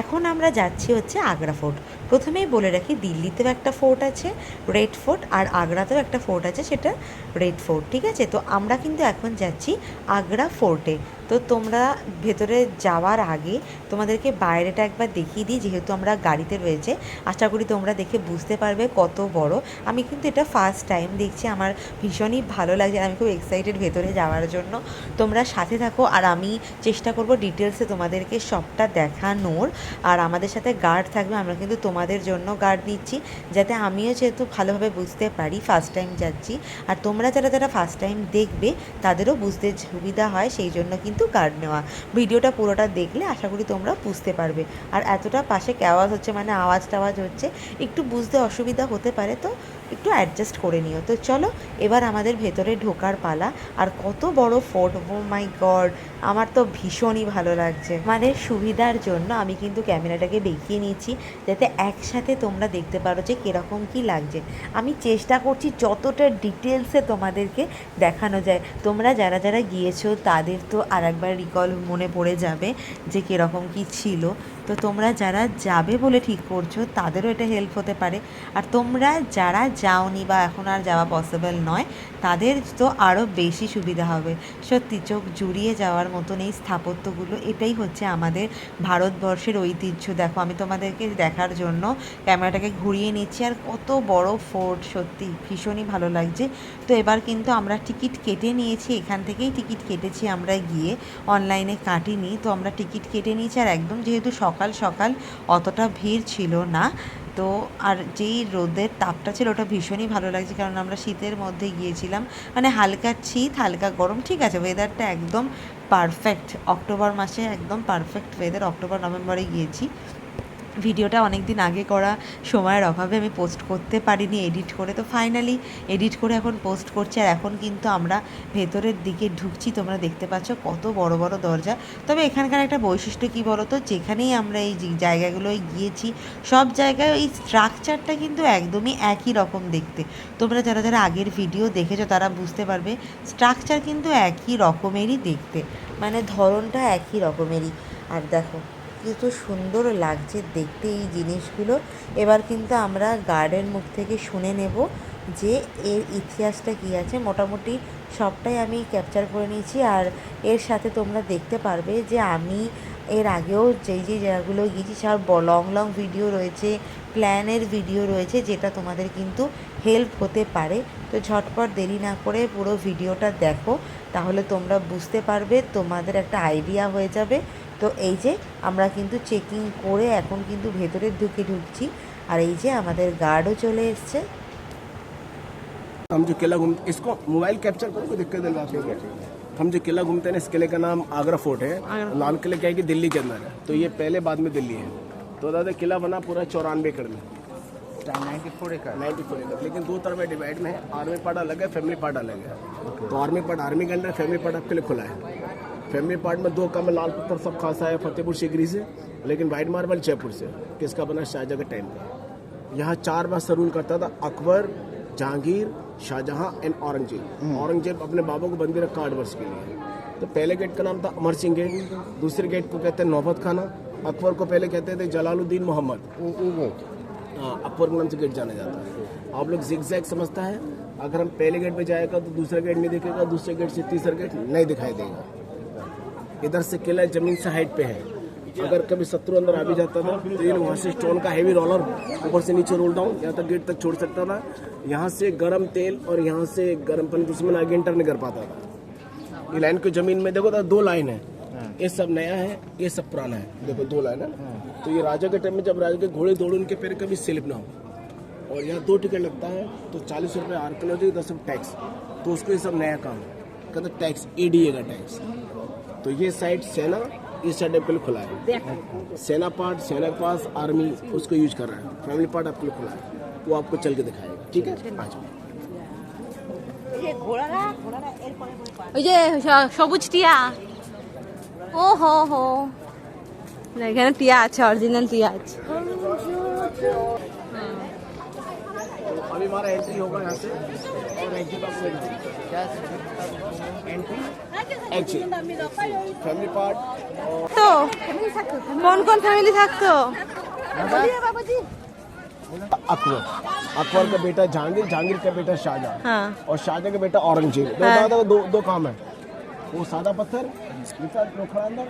এখন আমরা যাচ্ছি হচ্ছে আগ্রা ফোর্ট। প্রথমেই বলে রাখি, দিল্লিতেও একটা ফোর্ট আছে রেড ফোর্ট, আর আগ্রাতেও একটা ফোর্ট আছে, সেটা রেড ফোর্ট, ঠিক আছে। তো আমরা কিন্তু এখন যাচ্ছি আগ্রা ফোর্টে। তো তোমরা ভেতরে যাওয়ার আগে তোমাদেরকে বাইরেটা একবার দেখিয়ে দিই, যেহেতু আমরা গাড়িতে রয়েছে। আশা করি তোমরা দেখে বুঝতে পারবে কত বড়। আমি কিন্তু এটা ফার্স্ট টাইম দেখছি, আমার ভীষণই ভালো লাগছে, আমি খুব এক্সাইটেড ভেতরে যাওয়ার জন্য। তোমরা সাথে থাকো, আর আমি চেষ্টা করব ডিটেলসে তোমাদেরকে সবটা দেখানোর। আর আমাদের সাথে গার্ড থাকবে, আমরা কিন্তু তোমাদের জন্য গার্ড নিচ্ছি, যাতে আমিও যেহেতু ভালোভাবে বুঝতে পারি, ফার্স্ট টাইম যাচ্ছি। আর তোমরা যারা যারা ফার্স্ট টাইম দেখবে তাদেরও বুঝতে সুবিধা হয়, সেই জন্য কিন্তু গার্ড নেওয়া। ভিডিওটা পুরোটা দেখলে আশা করি তোমরা বুঝতে পারবে। আর এতটা পাশে আওয়াজ হচ্ছে, মানে আওয়াজ টাওয়াজ হচ্ছে, একটু বুঝতে অসুবিধা হতে পারে, তো একটু অ্যাডজাস্ট করে নিও। তো চলো এবার আমাদের ভেতরে ঢোকার পালা। আর কত বড় ফোর্ট, ও মাই গড, আমার তো ভীষণই ভালো লাগছে। মানে সুবিধার জন্য আমি কিন্তু ক্যামেরাটাকে দেখিয়ে নিচ্ছি, যাতে একসাথে তোমরা দেখতে পারো যে কীরকম কী লাগছে। আমি চেষ্টা করছি যতটা ডিটেলসে তোমাদেরকে দেখানো যায়। তোমরা যারা যারা গিয়েছো তাদের তো আর একবার রিকল মনে পড়ে যাবে যে কীরকম কী ছিল। তো তোমরা যারা যাবে বলে ঠিক করছো তাদেরও এটা হেল্প হতে পারে। আর তোমরা যারা যাওনি বা এখন আর যাওয়া পসিবল নয়, তাদের তো আরও বেশি সুবিধা হবে। সত্যি চোখ জুড়িয়ে যাওয়ার মতন এই স্থাপত্যগুলো, এটাই হচ্ছে আমাদের ভারতবর্ষের ঐতিহ্য। দেখো আমি তোমাদেরকে দেখার জন্য ক্যামেরাটাকে ঘুরিয়ে নিচ্ছি, আর কত বড় ফোর্ট, সত্যি ভীষণই ভালো লাগছে। তো এবার কিন্তু আমরা টিকিট কেটে নিয়েছি, এখান থেকেই টিকিট কেটেছি আমরা গিয়ে, অনলাইনে কাটিনি। তো আমরা টিকিট কেটে নিয়েছি, আর একদম যেহেতু সকাল সকাল অতটা ভিড় ছিল না। তো আর যেই রোদের তাপটা ছিল ওটা ভীষণই ভালো লাগছে, কারণ আমরা শীতের মধ্যে গিয়েছিলাম, মানে হালকা শীত হালকা গরম, ঠিক আছে, ওয়েদারটা একদম পারফেক্ট। অক্টোবর মাসে একদম পারফেক্ট ওয়েদার, অক্টোবর নভেম্বরে গিয়েছি। ভিডিওটা অনেক দিন আগে করা, সময়ের অভাবে আমি পোস্ট করতে পারিনি এডিট করে, তো ফাইনালি এডিট করে এখন পোস্ট করছি। আর এখন কিন্তু আমরা ভেতরের দিকে ঢুকছি, তোমরা দেখতে পাচ্ছ কত বড় বড় দরজা। তবে এখানকার একটা বৈশিষ্ট্য কী বলো তো, যেখানেই আমরা এই জায়গাগুলোয় গিয়েছি সব জায়গায় এই স্ট্রাকচারটা কিন্তু একদমই একই রকম দেখতে। তোমরা যারা যারা আগের ভিডিও দেখেছো তারা বুঝতে পারবে, স্ট্রাকচার কিন্তু একই রকমেরই দেখতে, মানে ধরনটা একই রকমেরই। আর দেখো কত সুন্দর লাগছে দেখতে এই জিনিসগুলো। এবার কিন্তু আমরা গার্ডের মুখ থেকে শুনে নেব যে এর ইতিহাসটা কী আছে। মোটামুটি সবটাই আমি ক্যাপচার করে নিয়েছি, আর এর সাথে তোমরা দেখতে পারবে যে আমি এর আগেও যেই যেই জায়গাগুলো গিয়েছি সব লং লং ভিডিও রয়েছে, প্ল্যানের ভিডিও রয়েছে, যেটা তোমাদের কিন্তু হেল্প হতে পারে। তো ঝটপট দেরি না করে পুরো ভিডিওটা দেখো, তাহলে তোমরা বুঝতে পারবে, তোমাদের একটা আইডিয়া হয়ে যাবে। তো এই যে আমরা কিন্তু চেকিং করে এখন কিন্তু ভেতরে ঢুকছি, আর এই যে আমাদের গার্ডও চলে এসছে। हम जो किला घूमते, इसको मोबाइल कैप्चर करो, कोई दिक्कत नहीं है। हम जो किला घूमते हैं, इस किले का नाम आगरा फोर्ट है। लाल किले क्या है कि दिल्ली के अंदर है, तो ये पहले बाद में दिल्ली है। तो दादा किला बना पूरा 94 एकड़ में, 94 एकड़, लेकिन दो तरफ में डिवाइड में है। आर्मी पार्ट अलग है, फैमिली पार्ट अलग है। तो आर्मी पार्ट आर्मी के अंदर, फैमिली पार्ट आपके लिए खुला है। फैमिली पार्ट में दो कम, लाल पत्थर सब खासा है फतेहपुर सीकरी से, लेकिन वाइट मार्बल जयपुर से। किसका बना? शाहजहां के टाइम का। यहाँ 4 बार रूल करता था, अकबर, जहांगीर, शाहजहां एंड औरंगजेब। औरंगजेब अपने बाबा को बंदी रखा 8 वर्ष के लिए। तो पहले गेट का नाम था अमर सिंह गेट, दूसरे गेट को कहते हैं नौबत खाना। अकबर को पहले कहते थे जलालुद्दीन मोहम्मद। हाँ, अकबर के नाम से गेट जाना जाता है। आप लोग जिगजैग समझता है, अगर हम पहले गेट पे जाएगा तो दूसरा गेट नहीं दिखेगा, दूसरे गेट से तीसरा गेट नहीं दिखाई देगा। इधर से किला जमीन से हाइट पे है, अगर कभी शत्रु अंदर आ भी जाता था तो ये वहाँ से स्टोन का हेवी रोलर ऊपर से नीचे रोल डाउन यहाँ तक गेट तक छोड़ सकता था। यहाँ से गर्म तेल और यहाँ से गर्म पानी दुश्मन आगे इंटर नहीं कर पाता था। ये लाइन को जमीन में देखो तो 2 लाइन है, ये सब नया है, ये सब पुराना है। देखो 2 लाइन है। तो ये राजा के टाइम में जब राजा के घोड़े दौड़े, उनके पैर कभी स्लिप ना हो। और यहाँ 2 टिकट लगता है, तो 40 रुपये आर्कियोलॉजी, 10 टैक्स। तो उसको ये सब नया काम है, कहते टैक्स ADA का टैक्स। तो ये साइड सेना, इस साइड आपके लिए खुला है। सेना पार्ट, सेना के पास आर्मी उसको यूज कर रहा है। फैमिली पार्ट आपके लिए खुला है, वो आपको चल के दिखाएगा, ठीक है। आज ওই যে সবুজ টিয়া, ও হো হো, এখানে টিয়া আছে, অরিজিনাল টিয়া আছে। अभी हमारा एंट्री होगा यहाँ से, और एग्जिट आपको फैमिली पार्ट। तो कौन कौन फैमिली থাকতো? अकबर, अकबर का बेटा जहांगीर, जहांगीर का बेटा शाहजहां, हाँ और शाहजहां का बेटा औरंगजेब। दो काम है, वो सादा पत्थर खड़ा अंदर,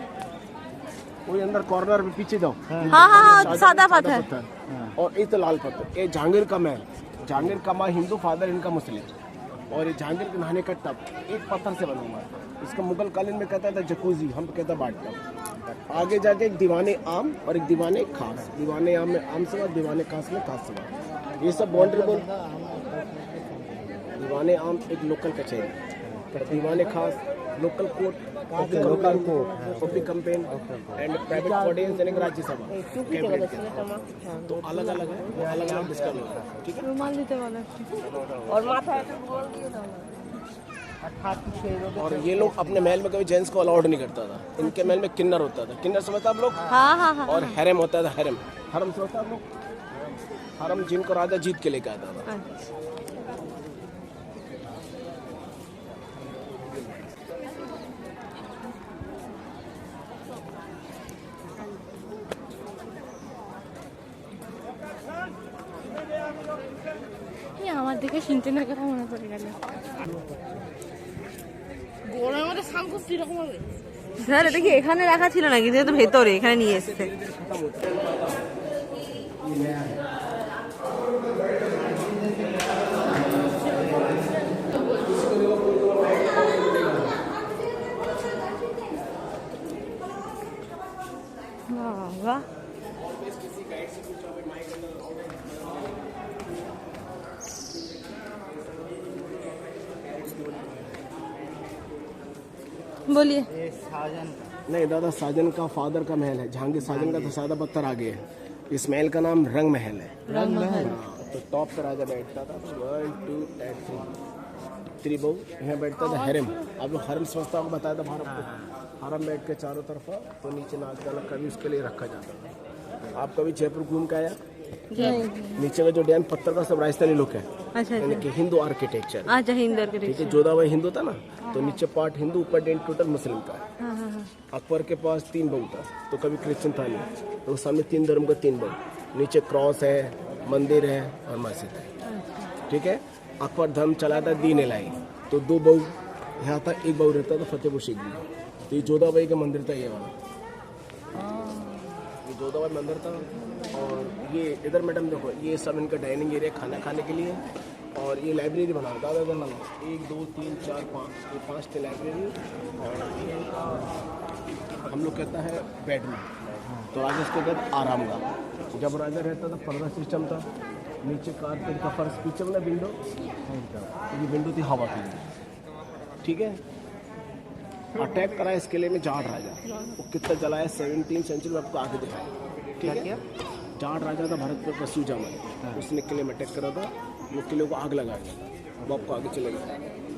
वो अंदर कॉर्नर में पीछे जाओ। हाँ हाँ सादा पत्थर। और ये तो लाल पत्थर, ये जहांगीर का महल। जहांगीर का माँ हिंदू, फादर इनका मुस्लिम। और ये जहांगीर के नहाने का टब एक पत्थर से बना हुआ है। इसका मुगल कालीन में कहता था जकूजी, हम कहता बाट टब। आगे जाके एक दीवाने आम और एक दीवाने खास। दीवाने आम में आम सभा, दीवाने खास में खास सभा। ये सब बाउंड्री बोल। दीवाने आम एक लोकल कचहरी, दीवाने खास local court, local court, public campaign and private audience यानी राज्यसभा, कैबिनेट के। तो अलग अलग है, वो अलग अलग डिस्कस होता है। ठीक है। रुमाल देते वाला और माथा और ये लोग अपने महल में कभी जेंट्स को अलाउड नहीं करता था। इनके महल में किन्नर होता था। किन्नर समझता आप लोग? हाँ हाँ हाँ। और हैरम होता था। हैरम, हरम समझता आप लोग? हरम जिनको राजा जीत के लेके आता था। আমার দিকে সিনচেনের কথা মনে পড়ে গেল। গোড়ার মধ্যে শাঙ্কুস কিরকম হবে? স্যার এটা কি এখানে রাখা ছিল নাকি? যেহেতু ভেতরে এখানে নিয়ে এসেছে। বাবা बोलिए। नहीं दादा, साजन का फादर का महल है। जहांगीर साजन का तो सादा पत्थर आगे है। इस महल का नाम रंग महल है। रंग महल। तो टॉप पे राजा बैठता था। 1 2 3 बहु यहाँ बैठता था। हरम, आप लोग हरम समझता होगा, बताया था भारत को। हरम बैठ के चारों तरफ, तो नीचे नाक डाला कभी उसके लिए रखा जाता था। आप कभी जयपुर घूम के आया? नीचे का जो डैम पत्थर का सब राजस्थानी लोग है। अच्छा यानी कि हिंदू आर्किटेक्चर। अच्छा हिंदू ठीक है। आर्किटेक्चर। जोधाबाई हिंदू था ना, तो नीचे पार्ट हिंदू, ऊपर डेन टोटल मुस्लिम का है। हाँ हाँ हाँ। अकबर के पास 3 बहु था, तो कभी क्रिश्चियन था नहीं, तो सामने 3 धर्म का 3 बहु। नीचे क्रॉस है, मंदिर है और मस्जिद है। ठीक है। अकबर धर्म चलाता दीन इलाही, तो 2 बहु यहाँ था, 1 बहु रहता था फतेहपुर सीकरी। तो ये जोधाबाई का मंदिर था, ये वाला ये जोधाबाई मंदिर था। और ये इधर मैडम देखो, ये सब इनका डाइनिंग एरिया खाना खाने के लिए। और ये लाइब्रेरी बना दादा इधर ना 1 2 3 4 5 ये 5 थे लाइब्रेरी। और ये इनका हम लोग कहता है बेडरूम। तो राजा इसको कहते आराम का। जब राजा रहता था पर्दा सिस्टम था, नीचे कारपेट का फर्श, पीछे वाला विंडो, ये विंडो थी हवा के लिए। ठीक है। अटैक कराया इस किले में जाट राजा, वो कितना जलाया 17वीं सेंचुरी में, आपको आगे दिखाया। ठीक है। जाट राजा था भरत पर सुजामल, उसने किले में अटैक करा था, वो किले को आग लगा दिया, वो आपको आगे चले गया।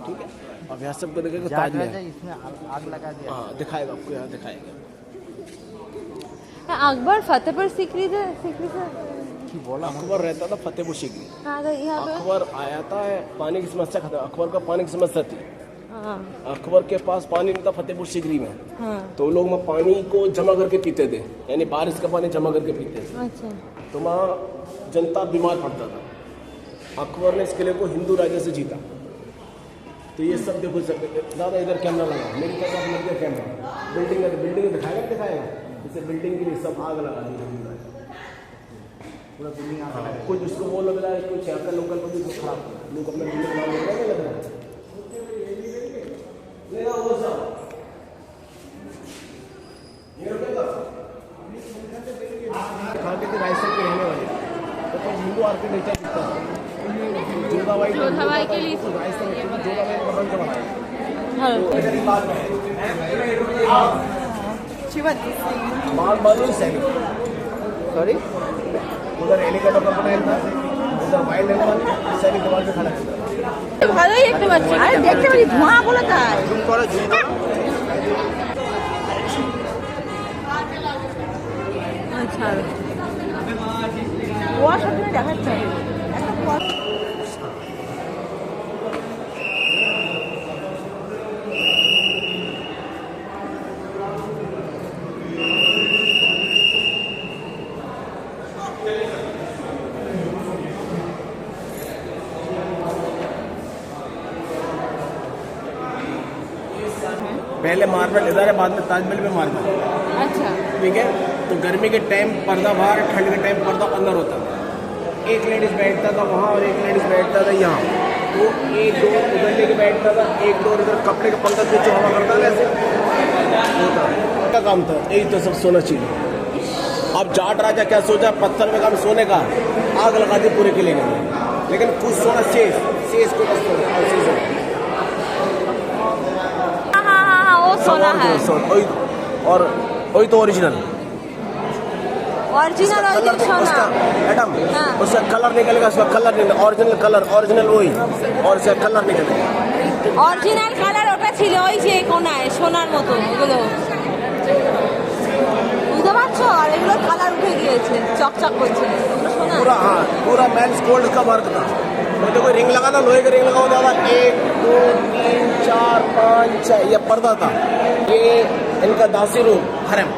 ठीक है। अब यहाँ सबको देखेगा ताजमहल इसमें आग लगा दिया। हाँ दिखाएगा आपको, यहाँ दिखाएगा। अकबर फतेहपुर सीकरी से बोला अकबर रहता था फतेहपुर सीकरी। अकबर आया था, पानी की समस्या खत्म। अकबर का पानी की समस्या थी। अकबर के पास पानी नहीं था फतेहपुर सीकरी में। तो लोग वहाँ पानी को जमा करके पीते थे, यानी बारिश का पानी जमा करके पीते थे। अच्छा। तो वहाँ जनता बीमार पड़ता था। अकबर ने इस किले को हिंदू राजा से जीता। तो ये सब देखो दादा, इधर कैमरा लगा, मेरी तरफ लग गया कैमरा। बिल्डिंग दिखाएगा इसे, बिल्डिंग के लिए सब आग लगा दी पूरा बिल्डिंग आग लगा। कुछ उसको वो लग रहा है, कुछ यहाँ का लोकल को भी खराब, लोग अपना बिल्डिंग बना लग रहा है। खाते थे राजस्थान के रहने वाले, तो कुछ हिंदू आर्किटेक्चर दिखता था। जोधाबाई के लिए राजस्थान में जोधाबाई का रंग बनाया। माल बालू सैनिक, सॉरी उधर हेलीकॉप्टर का बनाया था, उधर वाइल्ड एनिमल सैनिक दीवार पे खड़ा था। ভালোই দেখতে পাচ্ছি, আরে দেখতে পাচ্ছি ধোঁয়া বলে তাই। জুম করো। আচ্ছা কুয়াশা সবসময় দেখাচ্ছে। पहले मार्बल इधर है, बाद में ताजमहल में मार्बल। अच्छा ठीक है, तो गर्मी के टाइम पर्दा बाहर, ठंड के टाइम पर्दा अंदर होता था। एक लेडीज बैठता था वहाँ और एक लेडीज बैठता था यहाँ, तो एक डोर उधर लेके बैठता था, एक डोर उधर कपड़े का पंखा से हवा करता था, ऐसे होता क्या काम था। यही तो सब सोना चाहिए। अब जाट राजा क्या सोचा, पत्थर में काम सोने का, आग लगा दी पूरे किले में, लेकिन कुछ सोना शेष को बस हाँ वो सोना है। और वही तो ओरिजिनल ओरिजिनल सोना मैडम। हाँ। उसका कलर निकलेगा, उसका कलर निकलेगा, ओरिजिनल कलर, ओरिजिनल वही, और उसका कलर निकलेगा। অরিজিনাল কালার ওটা ছিল ওই যে কোনায় সোনার মতো এগুলো বুঝতে পারছো, আর এগুলোর কালার উঠে গিয়েছে, চকচক করছে এগুলো সোনা। पूरा हाँ, पूरा मैंस गोल्ड का वर्क था। तो देखो रिंग लगा था, लोहे का रिंग लगा होता था, 1 2 3 4 5 6 ये पर्दा था। ये इनका दासी रूम हरम।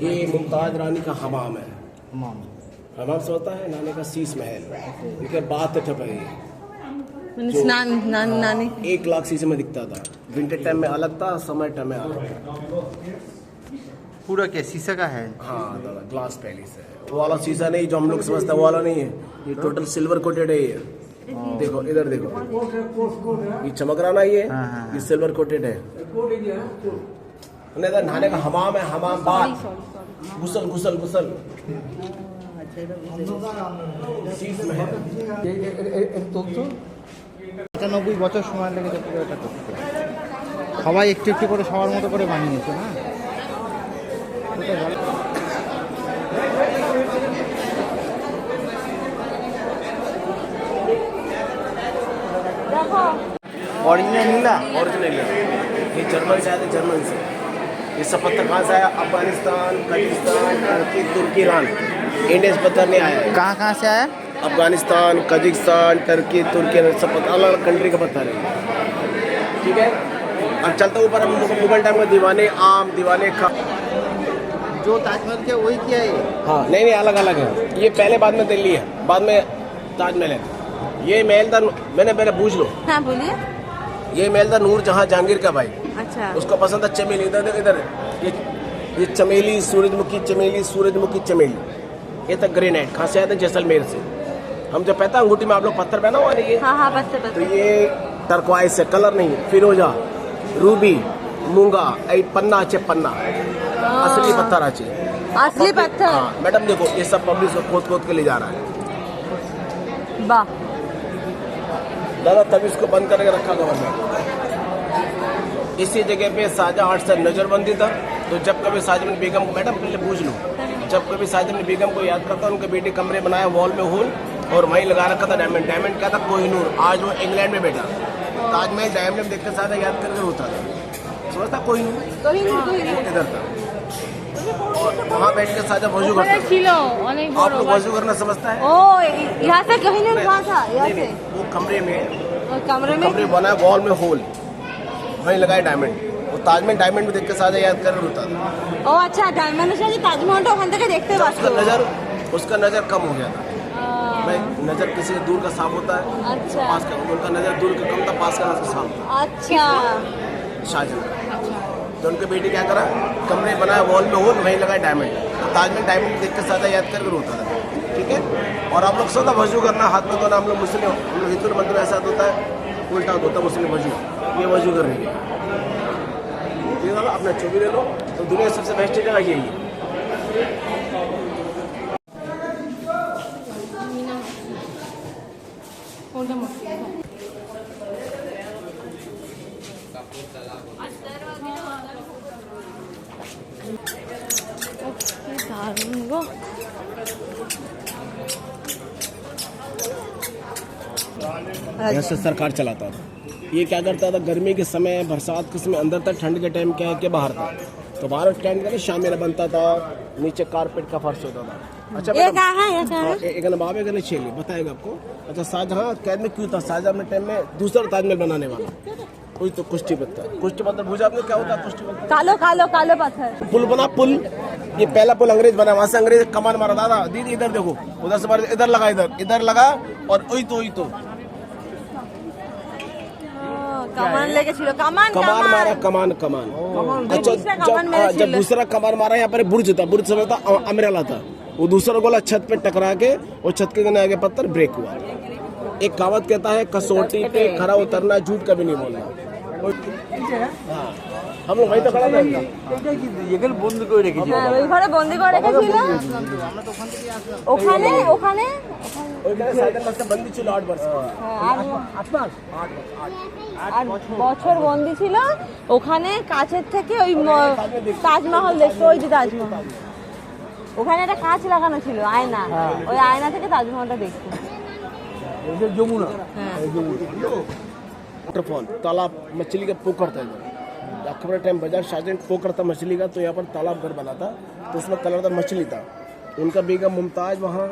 ये मुमताज रानी का हमाम है। हमाम से होता है नानी का शीश महल, इनके बात ठप है। মানে স্নান নানি 1 लाख शीशे में दिखता था। विंटर टाइम में अलग था, समर टाइम में अलग था। पूरा क्या शीशा का है? हाँ दादा, ग्लास पहले से है। वो वाला शीशा नहीं जो हम लोग समझते, वो वाला नहीं है। ये टोटल सिल्वर कोटेड है। ये देखो, इधर देखो, ये चमक रहा ना, ये सिल्वर कोटेड है। इधर नहाने का हमाम है, हमाम बाथ, गुसल गुसल गुसल शीश महल। 95 বছর সময় লেগেছে পুরো এটা করতে। সবাই একটু একটু করে সবার মতো করে বানিয়েছে না? দেখো অরিজিনাল নীলা। ओरिजिनल है। ये जर्मन से आया था, जर्मन से। ये सब पत्थर कहाँ से आया? अफगानिस्तान, कजाकिस्तान, तुर्की, तुर्की, ईरान। इंडिया से पत्थर नहीं आया है। कहाँ से आया? अफगानिस्तान, कजाकिस्तान, तुर्की, तुर्की, सब पत्थर अलग अलग कंट्री का पत्थर है। ठीक है, अब चलता ऊपर हम मुगल टाइम में दीवाने आम, दीवाने खा। जो ताजमहल के वही किया है? हाँ नहीं अलग अलग है। ये पहले बाद में दिल्ली है, बाद में ताजमहल है। ये महल था, मैंने पूछ लो, হ্যাঁ বলিए। ये महल था नूर जहाँ जहांगीर का भाई, अच्छा उसको पसंद था चमेली। इधर इधर ये चमेली, सूरजमुखी चमेली, सूरजमुखी चमेली। ये था ग्रेनाइट। कहाँ से आया था? जैसलमेर से। हम जब पहता अंगूठी में आप लोग पत्थर पहना हुआ नहीं, हाँ हाँ बस तो ये टर्कवाइस है, कलर नहीं, फिरोजा, रूबी, मूंगा, पन्ना आचे, पन्ना असली पत्थर आचे, असली पत्थर। हाँ मैडम देखो, ये सब पब्लिक को खोद खोद के ले जा रहा है वाह दादा, तभी इसको बंद करके रखा गवर्नमेंट। इसी जगह पे शाहजहां 8 साल नजरबंदी था। तो जब कभी शाहजहां बेगम को, मैडम पहले पूछ लो, जब कभी शाहजहां बेगम को याद करता, उनके बेटे कमरे बनाया वॉल में होल, और वहीं लगा रखा था डायमंड। डायमंड क्या था? कोहिनूर। आज वो इंग्लैंड में बैठा, ताजमहल डायमंड देखकर सारा याद करके होता था, समझता? कोहिनूर इधर था, और वहाँ बैठ के साजा वजू करता था। ছিল অনেক आप বড়। लोग वजू करना समझता है? ओ यहाँ से कहीं नहीं कहा था, यहाँ नहीं, से नहीं, वो कमरे में, और कमरे में कमरे बना वॉल में होल, वहीं लगाए डायमंड। वो ताजमहल डायमंड में देख के साजा याद कर होता था। ও আচ্ছা ডায়মন্ডের সাথে তাজমহলটা ওখান থেকে দেখতে পাচ্ছ। उसका नजर कम हो गया था। भाई नजर किसी का दूर का साफ होता है, अच्छा पास का, उनका नजर दूर का कम था, पास का नजर साफ था। अच्छा शाहजहां तो उनके बेटे क्या करा, कमरे बनाया वॉल में होल, वहीं लगाए डायमंड। तो ताजमहल डायमंड देख के सादा याद कर होता था। ठीक है, और आप लोग सदा वजू करना, हाथ में धोना। हम लोग मुस्लिम, हम लोग हिंदू मंदिर ऐसा होता है, उल्टा होता है मुस्लिम वजू। ये वजू कर रही है, ठीक है, अपना चोभी ले लो। तो दुनिया की सबसे बेस्ट जगह यही है। দারুণ গো। ऐसे सरकार चलाता था। ये क्या करता था, गर्मी के समय, बरसात के समय अंदर था, ठंड के टाइम क्या है कि बाहर था। तो बाहर स्टैंड करके शामिल बनता था, नीचे कारपेट का फर्श होता था। अच्छा ये कहाँ है, ये कहाँ है? एक नवाब है, गले छेली बताएगा आपको। अच्छा शाहजहां कैद में क्यों था? शाहजहां अपने टाइम में दूसरा ताजमहल बनाने वाला, वही तो कुश्ती पत्थर पूछा आपने क्या होता है कुश्ती पत्थर? कालो कालो कालो पत्थर। पुल बना पुल, ये पहला पुल अंग्रेज बना, वहां से अंग्रेज कमान मारा दादा दीदी इधर देखो, उधर से मारे इधर लगा, इधर लगा और वही तो कमान लेके छिलो, कमान मारा, कमान अच्छा जब दूसरा कमान मारा यहाँ पर बुर्ज था, बुर्ज समय था अमरेला था, वो दूसरा गोला छत पे टकरा के और छत के आगे पत्थर ब्रेक हुआ। एक कहावत कहता है कसौटी पे खरा उतरना, झूठ कभी नहीं बोलना। हाँ, हम लोग वही तो खड़ा था, বন্দি করে রেখেছিল ওখানে बंदी ছিল 8 वर्ष। 8 বছর বন্দি ছিল ওখানে। কাছের থেকে ওই তাজমহল দেখতো, ওই যে তাজমহল, ওখানে একটা কাঁচ লাগানো ছিল আয়না, ওই আয়না থেকে তাজমহলটা দেখতো। যমুনা वाटरफॉल, तालाब, मछली का पोखर था इधर। अकबर टाइम बाजार शाहजहां पोखर था मछली का, तो यहाँ पर तालाब घर बना था, तो उसमें कलरदार मछली था। उनका बेगम मुमताज वहाँ,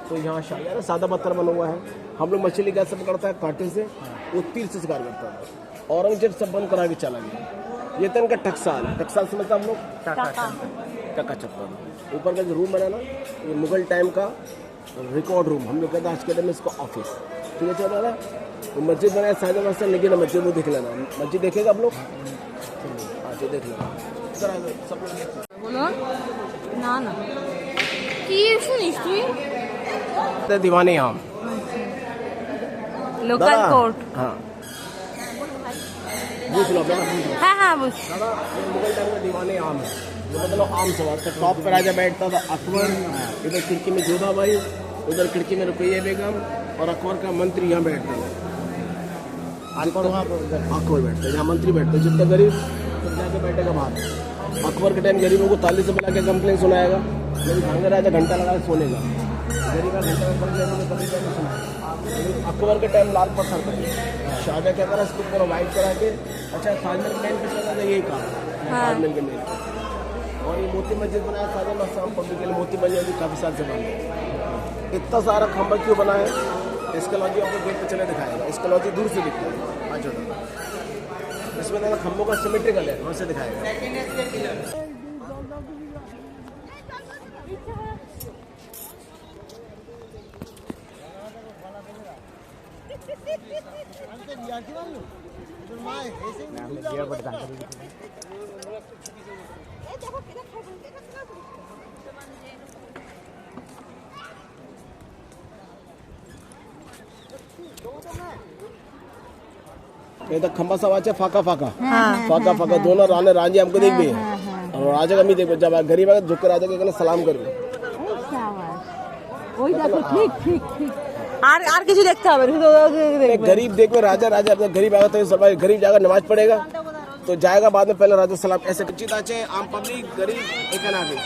तो यहाँ शाहजहां सादा पत्थर बना हुआ है। हम लोग मछली कैसे पकड़ता है, कांटे से, वो तीर से शिकार करता था। औरंगजेब सब बंद करा के चला गया। ये था इनका टकसाल समझता हम लोग, टका चप्पल। ऊपर का जो रूम बना ना, ये मुगल टाइम का रिकॉर्ड रूम, हम लोग कहते हैं आज के टाइम में इसको ऑफिस, ठीक है चल रहा। तो मस्जिद बनाया शाहजहां से, लेकिन मस्जिद वो देख लेना, मस्जिद देखेगा आप लोग, हाँ तो देख लेना सब लोग। বলো না না কি শুনিস তুই? दीवाने यहाँ লোকাল কোর্ট। हाँ पूछ लो अपना, হ্যাঁ হ্যাঁ বুঝছি। दादा मुगल टाइम में दीवाने आम है, जो मतलब आम सवार था। टॉप पे राजा बैठता था अकबर, इधर खिड़की में जोधा भाई, उधर खिड़की में रुकैया बेगम, और अकबर का मंत्री यहाँ बैठता था। अकबर बैठता, यहाँ मंत्री बैठते, जितना गरीब तब जाके बैठेगा बाहर। अकबर के टाइम गरीबों को ताली से बुला के कंप्लेन सुनाएगा, लेकिन भांगे राजा घंटा लगा सोने का, गरीब का घंटा सुना। अकबर के टाइम लाल पत्थर था, शाहजहां क्या करा, इसको पूरा वाइट करा के, अच्छा ताजमहल मेन पे चला था, यही काम ताजमहल के मेन। और ये मोती मस्जिद बनाया शाहजहां शाम पब्लिक के लिए, मोती मस्जिद भी काफ़ी साल से बना है। इतना सारा खंबा क्यों बना है, इसका लॉजिक आपको गेट पे चले दिखाएगा, इसका लॉजिक दूर से दिखता है। आज इसमें ना खंभों का सिमेट्रिकल है, वहाँ से दिखाएगा। ये तो खंबा सब अच्छा फाका दोनों राने रांझे हमको देख भी है, और राजा का भी देखो, जब गरीब आगे झुक के राजा के कहना सलाम करो। ওই দেখো ঠিক ঠিক ঠিক আর কিছু দেখতে হবে শুধু দেখবে। गरीब देखो, राजा अपना गरीब आएगा तो सब गरीब जाएगा नमाज पढ़ेगा तो जाएगा, बाद में पहले राजा सलाम ऐसे चित আছে आम पब्लिक गरीब এখানে आगे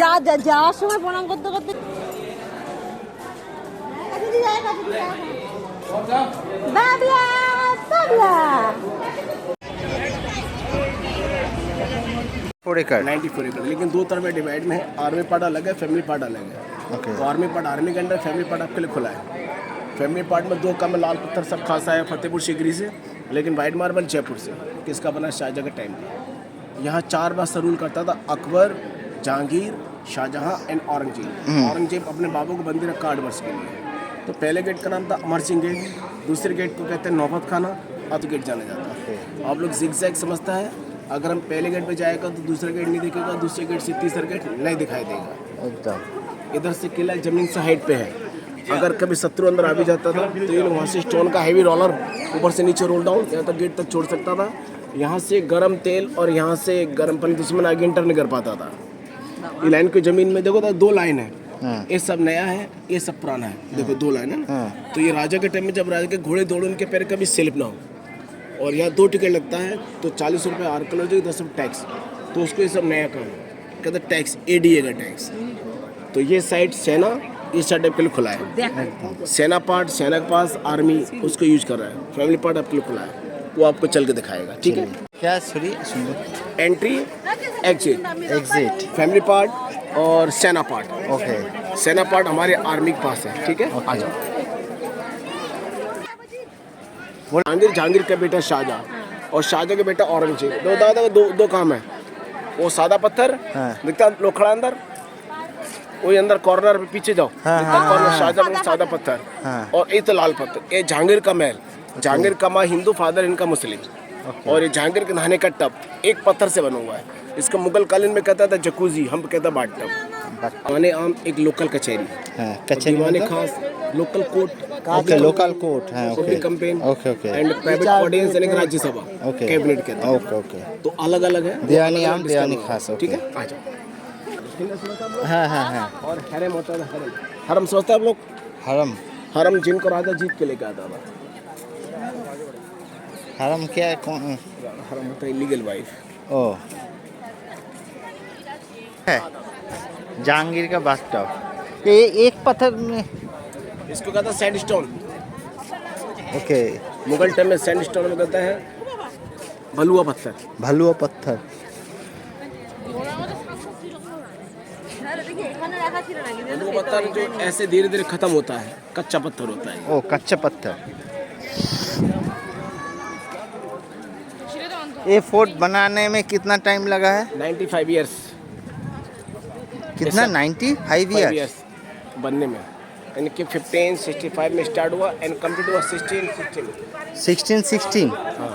যা যা যাওয়ার সময় প্রণাম করতে করতে বাবলা বাবলা 4 एकड़ 94 एकड़, लेकिन दो तरह में डिवाइड में है। आर्मी पार्ट अलग है, फैमिली पार्ट अलग है। ओके। तो आर्मी पार्ट आर्मी के अंदर, फैमिली पार्ट आपके लिए खुला है। फैमिली पार्ट में 2 कम लाल पत्थर सब खासा है फतेहपुर सीकरी से, लेकिन वाइट मार्बल जयपुर से, किसका बना शाहजहां के टाइम का। यहाँ 4 बार रूल करता था अकबर, जहांगीर, शाहजहां एंड औरंगजेब। औरंगजेब अपने बाबू को बंदी रखा 8 वर्ष के लिए। तो पहले गेट का नाम था अमर सिंह गेट, दूसरे गेट को कहते हैं नौबत खाना, अब गेट जाना जाता है। आप लोग जिगजैग समझता है, अगर हम पहले गेट पे जाएगा तो दूसरा गेट नहीं दिखेगा, दूसरे गेट से तीसरा गेट नहीं दिखाई देगा एकदम। इधर से किला जमीन से हाइट पे है। अगर कभी शत्रु अंदर आ भी जाता था तो ये लोग वहाँ से स्टोन का हैवी रोलर ऊपर से नीचे रोल डाउन यहाँ तक गेट तक छोड़ सकता था। यहाँ से गर्म तेल और यहाँ से गर्म पानी दुश्मन आगे इंटर नहीं कर पाता था। ये लाइन की जमीन में देखो तो 2 लाइन है, ये सब नया है, ये सब पुराना है। देखो 2 लाइन है ना। तो ये राजा के टाइम में जब राजा के घोड़े दौड़े उनके पैर कभी स्लिप ना हो, और यहाँ 2 टिकट लगता है तो 40 रुपये आर्कोलॉजी 10 रुपये टैक्स, तो उसको ये सब नया काम कहते टैक्स ADA का टैक्स। तो ये साइड सेना, इस साइड आपके लिए खुला है। सेना पार्ट सेना के पास, आर्मी उसको यूज कर रहा है, फैमिली पार्ट आपके लिए खुला है, वो आपको चल के दिखाएगा। ठीक है, क्या सॉरी सुनो, एंट्री एग्जिट फैमिली पार्ट और सेना पार्ट। ओके। सेना पार्ट हमारे आर्मी के पास है। ठीक है, आ जाओ। जहांगीर का बेटा शाहजहां और शाहजहां का बेटा औरंगजेब। दो दादा दो काम है। वो सादा पत्थर दिखता लोखड़ा अंदर, वही अंदर कॉर्नर पे पीछे जाओ कॉर्नर शाहजहां का सादा पत्थर, और ये तो लाल पत्थर। ये जहांगीर का महल, जहांगीर का माँ हिंदू, फादर इनका मुस्लिम। और ये जहांगीर के नहाने का टब एक पत्थर से बना हुआ है। इसको मुगल कालीन में कहता था जकूजी, हम कहता बाट टब। माने आम एक लोकल कचहरी, कचहरी दीवाने खास, local court, okay local court है। Public campaign, okay okay and private audience यानी राज्यसभा, ओके कैबिनेट के अंदर। ओके ओके तो अलग अलग है, दीवानी आम दीवानी खास। ठीक है। आ जाओ। हाँ और हरम होता है, हरम हरम सोचते हैं आप लोग, हरम हरम जिनको राजा जीत के लेके आता था। हरम क्या है कौन? हरम होता है इलीगल वाइफ। ओ है जहांगीर का बाथटब। ये एक पत्थर में, इसको कहता है सैंडस्टोन। ओके मुगल टाइम में सैंडस्टोन में कहता है भलुआ पत्थर। भलुआ पत्थर। भलुआ पत्थर जो ऐसे धीरे धीरे खत्म होता है, कच्चा पत्थर होता है। ओ कच्चा पत्थर। ये फोर्ट बनाने में कितना टाइम लगा है? 95 ईयर्स। कितना? 95 ईयर्स बनने में, यानी कि 1565 में स्टार्ट हुआ एंड कंप्लीट हुआ 1616। 1616। हाँ।